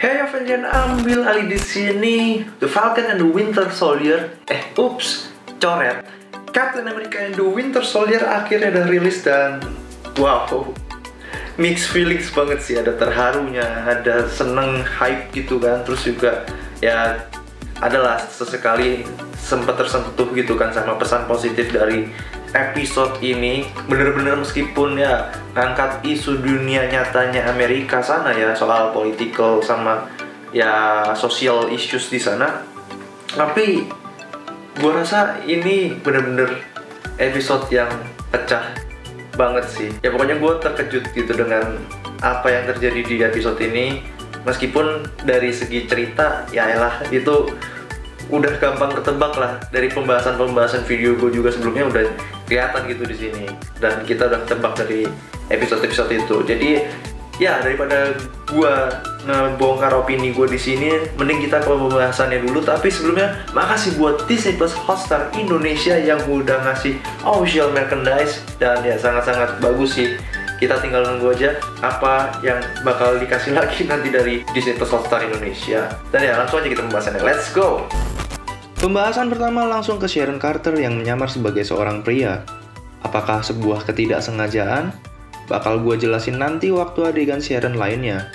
Hey Avengers, ambil alih di sini. The Falcon and the Winter Soldier. Coret. Captain America and the Winter Soldier akhirnya udah rilis dan wow, mixed feelings banget sih. Ada terharunya, ada seneng, hype gitu kan. Terus juga ya adalah sesekali sempat tersentuh gitu kan sama pesan positif dari episode ini. Bener-bener meskipun ya ngangkat isu dunia nyatanya Amerika sana ya, soal political sama ya social issues di sana, tapi gua rasa ini bener-bener episode yang pecah banget sih. Ya pokoknya gua terkejut gitu dengan apa yang terjadi di episode ini. Meskipun dari segi cerita ya elah itu udah gampang ketebak lah, dari pembahasan video gue juga sebelumnya udah kelihatan gitu di sini, dan kita udah ketebak dari episode itu. Jadi ya daripada gue ngebongkar opini gue di sini, mending kita ke pembahasannya dulu. Tapi sebelumnya makasih buat Disney Plus Hotstar Indonesia yang udah ngasih official merchandise, dan ya sangat-sangat bagus sih. Kita tinggal nunggu aja apa yang bakal dikasih lagi nanti dari Disney Plus Hotstar Indonesia. Dan ya langsung aja kita pembahasannya, let's go! Pembahasan pertama langsung ke Sharon Carter yang menyamar sebagai seorang pria. Apakah sebuah ketidaksengajaan? Bakal gue jelasin nanti waktu adegan Sharon lainnya.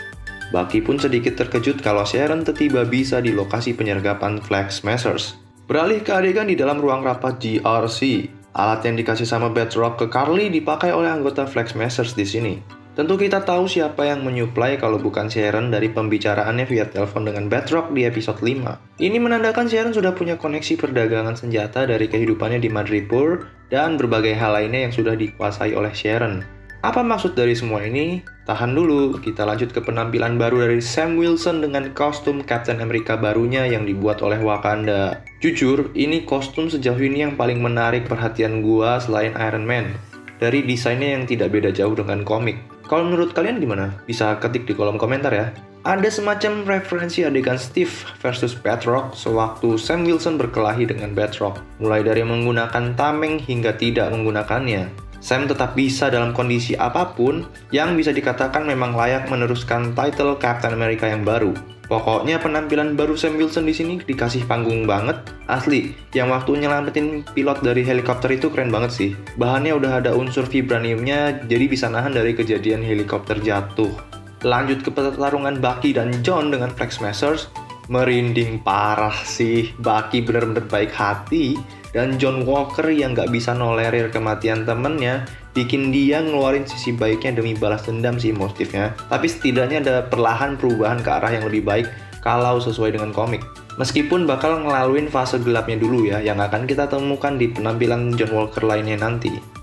Bucky pun sedikit terkejut kalau Sharon tiba bisa di lokasi penyergapan Flag Smashers. Beralih ke adegan di dalam ruang rapat GRC. Alat yang dikasih sama Batroc ke Karli dipakai oleh anggota Flag Smashers di sini. Tentu kita tahu siapa yang menyuplai kalau bukan Sharon dari pembicaraannya via telepon dengan Batroc di episode 5. Ini menandakan Sharon sudah punya koneksi perdagangan senjata dari kehidupannya di Madripoor dan berbagai hal lainnya yang sudah dikuasai oleh Sharon. Apa maksud dari semua ini? Tahan dulu, kita lanjut ke penampilan baru dari Sam Wilson dengan kostum Captain America barunya yang dibuat oleh Wakanda. Jujur, ini kostum sejauh ini yang paling menarik perhatian gua selain Iron Man. Dari desainnya yang tidak beda jauh dengan komik. Kalau menurut kalian gimana? Bisa ketik di kolom komentar ya. Ada semacam referensi adegan Steve versus Batroc sewaktu Sam Wilson berkelahi dengan Batroc. Mulai dari menggunakan tameng hingga tidak menggunakannya. Sam tetap bisa dalam kondisi apapun yang bisa dikatakan memang layak meneruskan title Captain America yang baru. Pokoknya penampilan baru Sam Wilson di sini dikasih panggung banget. Asli, yang waktu nyelamatin pilot dari helikopter itu keren banget sih. Bahannya udah ada unsur vibraniumnya, jadi bisa nahan dari kejadian helikopter jatuh. Lanjut ke pertarungan Bucky dan John dengan Flag Smashers. Merinding parah sih, Bucky bener-bener baik hati. Dan John Walker yang gak bisa nolerir kematian temennya, bikin dia ngeluarin sisi baiknya demi balas dendam sih motifnya. Tapi setidaknya ada perlahan perubahan ke arah yang lebih baik kalau sesuai dengan komik. Meskipun bakal ngelaluin fase gelapnya dulu ya, yang akan kita temukan di penampilan John Walker lainnya nanti.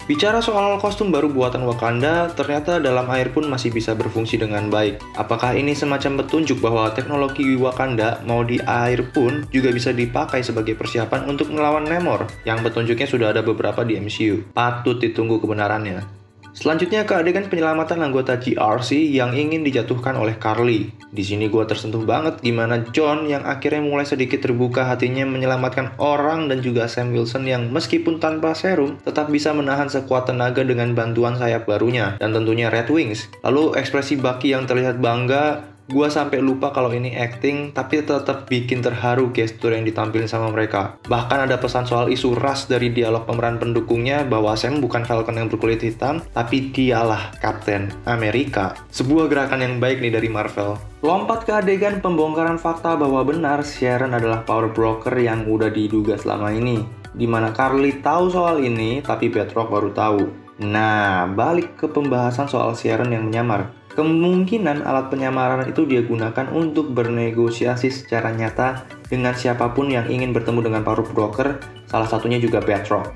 Bicara soal kostum baru buatan Wakanda, ternyata dalam air pun masih bisa berfungsi dengan baik. Apakah ini semacam petunjuk bahwa teknologi Wakanda mau di air pun juga bisa dipakai sebagai persiapan untuk melawan Namor, yang petunjuknya sudah ada beberapa di MCU. Patut ditunggu kebenarannya. Selanjutnya ke adegan penyelamatan anggota GRC yang ingin dijatuhkan oleh Karli. Di sini gue tersentuh banget gimana John yang akhirnya mulai sedikit terbuka hatinya menyelamatkan orang, dan juga Sam Wilson yang meskipun tanpa serum tetap bisa menahan sekuat tenaga dengan bantuan sayap barunya, dan tentunya Red Wings. Lalu ekspresi Bucky yang terlihat bangga, gua sampai lupa kalau ini acting, tapi tetap bikin terharu gestur yang ditampilin sama mereka. Bahkan ada pesan soal isu ras dari dialog pemeran pendukungnya bahwa Sam bukan Falcon yang berkulit hitam, tapi dialah Captain America. Sebuah gerakan yang baik nih dari Marvel. Lompat ke adegan pembongkaran fakta bahwa benar Sharon adalah power broker yang udah diduga selama ini. Dimana Karli tahu soal ini, tapi Batroc baru tahu. Nah, balik ke pembahasan soal Sharon yang menyamar. Kemungkinan alat penyamaran itu dia gunakan untuk bernegosiasi secara nyata dengan siapapun yang ingin bertemu dengan power broker, salah satunya juga Batroc.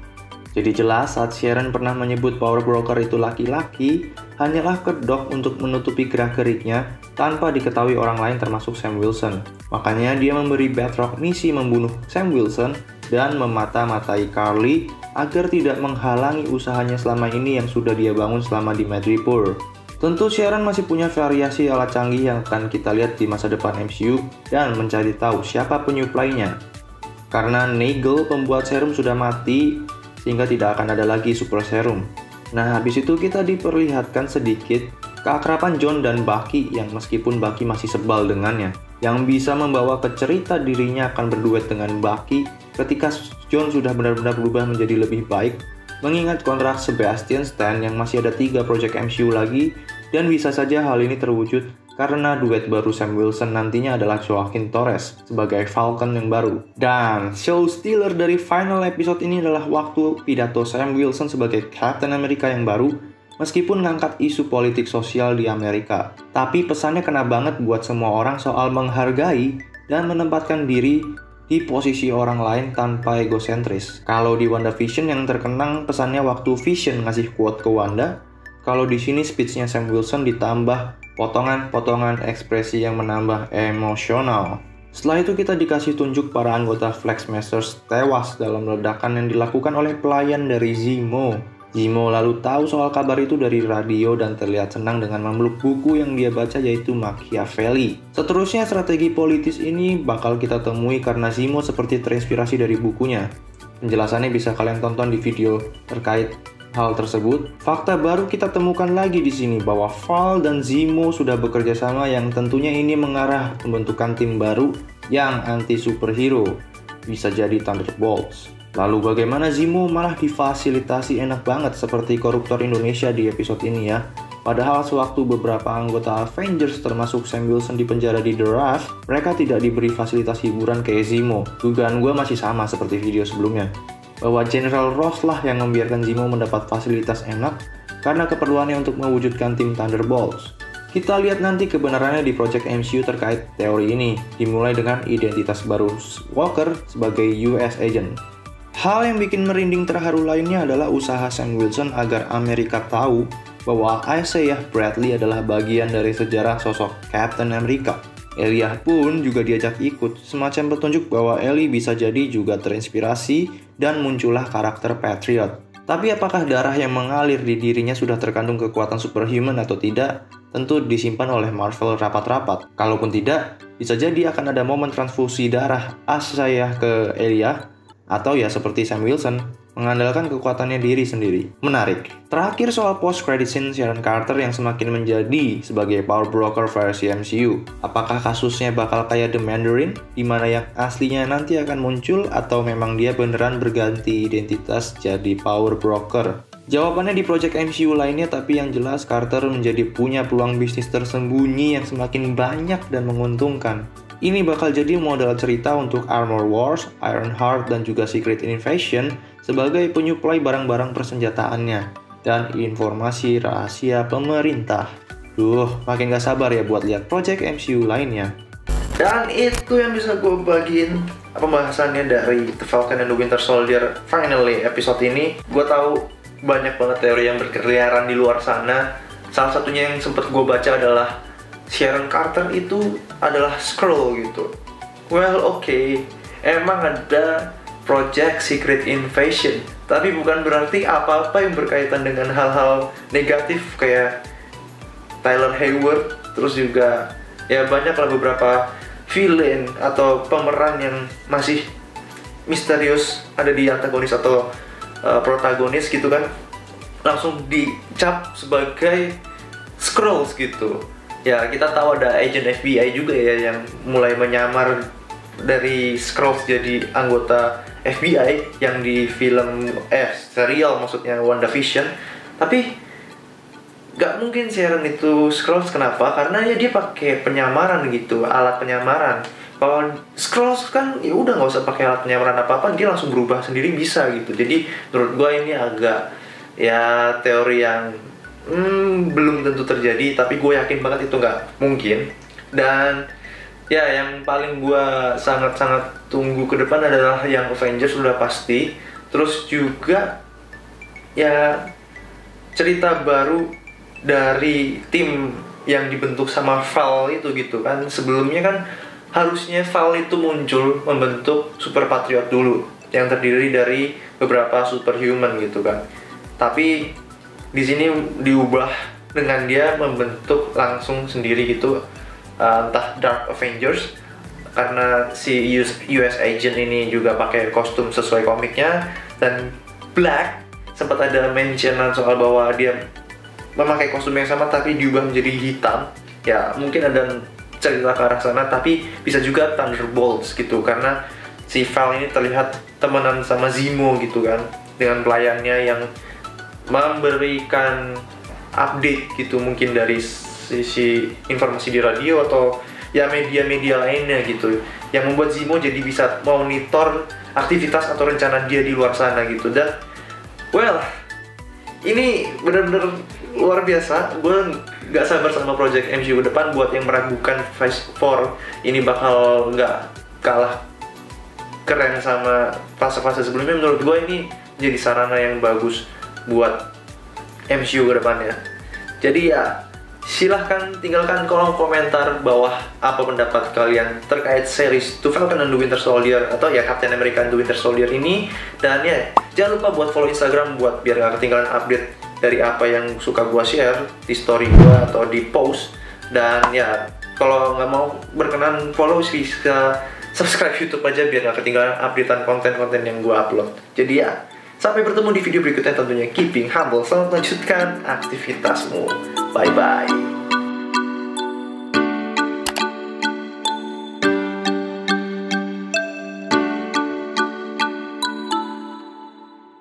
Jadi jelas saat Sharon pernah menyebut power broker itu laki-laki, hanyalah kedok untuk menutupi gerak-geriknya tanpa diketahui orang lain termasuk Sam Wilson. Makanya dia memberi Batroc misi membunuh Sam Wilson dan memata-matai Karli agar tidak menghalangi usahanya selama ini yang sudah dia bangun selama di Madripoor. Tentu Sharon masih punya variasi alat canggih yang akan kita lihat di masa depan MCU dan mencari tahu siapa penyuplainya. Karena Nagel pembuat serum sudah mati, sehingga tidak akan ada lagi super serum. Nah, habis itu kita diperlihatkan sedikit keakraban John dan Bucky yang meskipun Bucky masih sebal dengannya, yang bisa membawa ke cerita dirinya akan berduet dengan Bucky ketika John sudah benar-benar berubah menjadi lebih baik, mengingat kontrak Sebastian Stan yang masih ada 3 proyek MCU lagi, dan bisa saja hal ini terwujud karena duet baru Sam Wilson nantinya adalah Joaquin Torres sebagai Falcon yang baru. Dan show stealer dari final episode ini adalah waktu pidato Sam Wilson sebagai Captain America yang baru, meskipun ngangkat isu politik sosial di Amerika. Tapi pesannya kena banget buat semua orang soal menghargai dan menempatkan diri di posisi orang lain tanpa egosentris. Kalau di WandaVision yang terkenang pesannya waktu Vision ngasih quote ke Wanda, kalau di sini speech-nya Sam Wilson ditambah potongan-potongan ekspresi yang menambah emosional. Setelah itu kita dikasih tunjuk para anggota Flag Smashers tewas dalam ledakan yang dilakukan oleh pelayan dari Zemo. Zemo lalu tahu soal kabar itu dari radio dan terlihat senang dengan memeluk buku yang dia baca yaitu Machiavelli. Seterusnya strategi politis ini bakal kita temui karena Zemo seperti terinspirasi dari bukunya. Penjelasannya bisa kalian tonton di video terkait hal tersebut. Fakta baru kita temukan lagi di sini bahwa Val dan Zemo sudah bekerja sama yang tentunya ini mengarah pembentukan tim baru yang anti superhero, bisa jadi Thunderbolts. Lalu bagaimana Zemo malah difasilitasi enak banget seperti koruptor Indonesia di episode ini ya. Padahal sewaktu beberapa anggota Avengers termasuk Sam Wilson di penjara di The Raft, mereka tidak diberi fasilitas hiburan kayak Zemo. Dugaan gue masih sama seperti video sebelumnya, bahwa General Ross lah yang membiarkan Zemo mendapat fasilitas enak karena keperluannya untuk mewujudkan tim Thunderbolts. Kita lihat nanti kebenarannya di project MCU terkait teori ini, dimulai dengan identitas baru Walker sebagai US Agent. Hal yang bikin merinding terharu lainnya adalah usaha Sam Wilson agar Amerika tahu bahwa Isaiah Bradley adalah bagian dari sejarah sosok Captain America. Elijah pun juga diajak ikut, semacam petunjuk bahwa Ellie bisa jadi juga terinspirasi dan muncullah karakter Patriot. Tapi apakah darah yang mengalir di dirinya sudah terkandung kekuatan superhuman atau tidak? Tentu disimpan oleh Marvel rapat-rapat. Kalaupun tidak, bisa jadi akan ada momen transfusi darah Isaiah ke Elijah, atau ya seperti Sam Wilson, mengandalkan kekuatannya diri sendiri. Menarik. Terakhir soal post-credit scene Sharon Carter yang semakin menjadi sebagai power broker versi MCU. Apakah kasusnya bakal kayak The Mandarin, di mana yang aslinya nanti akan muncul, atau memang dia beneran berganti identitas jadi power broker? Jawabannya di project MCU lainnya, tapi yang jelas Carter menjadi punya peluang bisnis tersembunyi yang semakin banyak dan menguntungkan. Ini bakal jadi modal cerita untuk Armor Wars, Ironheart, dan juga Secret Invasion sebagai penyuplai barang-barang persenjataannya dan informasi rahasia pemerintah. Makin gak sabar ya buat lihat project MCU lainnya. Dan itu yang bisa gue bagiin pembahasannya dari The Falcon and the Winter Soldier finally episode ini. Gue tahu banyak banget teori yang berkeliaran di luar sana. Salah satunya yang sempat gue baca adalah Sharon Carter itu adalah Skrull gitu. Well, oke. Emang ada Project Secret Invasion, tapi bukan berarti apa-apa yang berkaitan dengan hal-hal negatif kayak Tyler Hayward. Terus juga ya banyaklah beberapa villain atau pemeran yang masih misterius ada di antagonis atau protagonis gitu kan, langsung dicap sebagai Skrulls gitu. Ya kita tahu ada agent FBI juga ya yang mulai menyamar dari Skrulls jadi anggota FBI yang di film serial maksudnya WandaVision. Tapi gak mungkin Sharon itu Skrulls, kenapa? Karena ya dia pakai penyamaran gitu, alat penyamaran. Kalau Skrulls kan ya udah nggak usah pakai alat penyamaran apa-apa, dia langsung berubah sendiri bisa gitu. Jadi menurut gue ini agak ya teori yang belum tentu terjadi, tapi gue yakin banget itu nggak mungkin. Dan ya yang paling gue sangat-sangat tunggu ke depan adalah yang Avengers sudah pasti. Terus juga ya cerita baru dari tim yang dibentuk sama Val itu gitu kan. Sebelumnya kan harusnya Val itu muncul membentuk Super Patriot dulu yang terdiri dari beberapa superhuman gitu kan. Tapi di sini diubah dengan dia membentuk langsung sendiri gitu, entah Dark Avengers karena si US Agent ini juga pakai kostum sesuai komiknya, dan Black sempat ada mentionan soal bahwa dia memakai kostum yang sama tapi diubah menjadi hitam. Ya mungkin ada cerita ke arah sana, tapi bisa juga Thunderbolts gitu, karena si Val ini terlihat temenan sama Zemo gitu kan, dengan pelayannya yang memberikan update gitu, mungkin dari sisi informasi di radio atau ya media-media lainnya gitu, yang membuat Zemo jadi bisa monitor aktivitas atau rencana dia di luar sana gitu. Dan well, ini benar-benar luar biasa. Gue gak sabar sama project MCU ke depan. Buat yang meragukan Phase 4 ini bakal gak kalah keren sama fase-fase sebelumnya, menurut gue ini jadi sarana yang bagus buat MCU ke depannya. Jadi ya, silahkan tinggalkan kolom komentar bawah apa pendapat kalian terkait series The Falcon and the Winter Soldier atau ya Captain America and the Winter Soldier ini. Dan ya, jangan lupa buat follow Instagram buat biar gak ketinggalan update dari apa yang suka gua share di story gua atau di post. Dan ya, kalau nggak mau berkenan follow, bisa subscribe YouTube aja biar gak ketinggalan updatean konten-konten yang gua upload. Jadi ya, sampai bertemu di video berikutnya tentunya. Keeping humble, selamat lanjutkan aktivitasmu. Bye-bye.